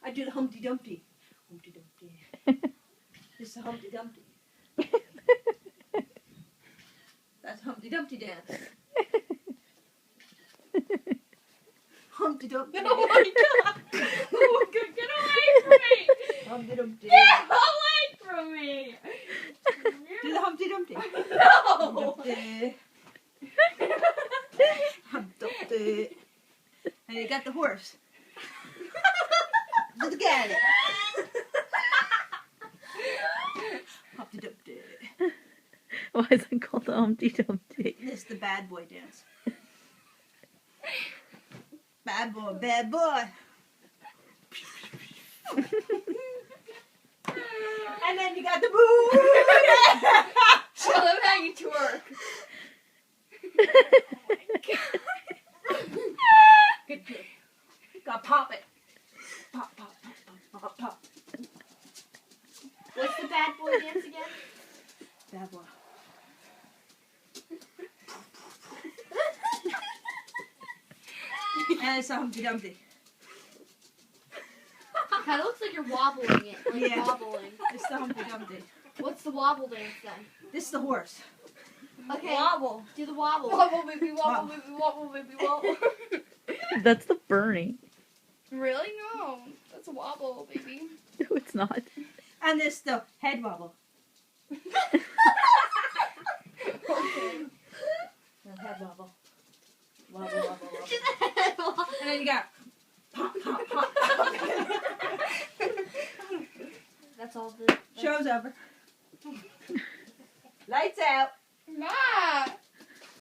I do the Humpty Dumpty. Humpty Dumpty. This is the Humpty Dumpty. That's Humpty Dumpty dance. Humpty Dumpty. Oh my god! Oh, get away from me! Humpty Dumpty. Get away from me! Do the Humpty Dumpty. No! Dumpty. Humpty Dumpty. And you got the horse. Look at it. Humpty Dumpty. Why is it called the Humpty Dumpty? This is the bad boy dance. Bad boy, bad boy. And then you got the boo. Show them how you twerk. Good. Gotta pop it. Pop, pop, pop, pop, pop, pop. What's the bad boy dance again? Bad boy. And it's a Humpty Dumpty. Kind of looks like you're wobbling it. Like Yeah. wobbling. It's the Humpty Dumpty. What's the wobble dance then? This is the horse. Okay. Wobble. Do the wobble. Wobble, baby, wobble, baby, wobble, baby, wobble. That's the Bernie. Really? No. That's a wobble, baby. No, it's not. And this is the head wobble. Okay. The head wobble. Wobble, wobble, wobble. And then you got pop, pop, pop. That's all the... Show's over. Lights out. Ma!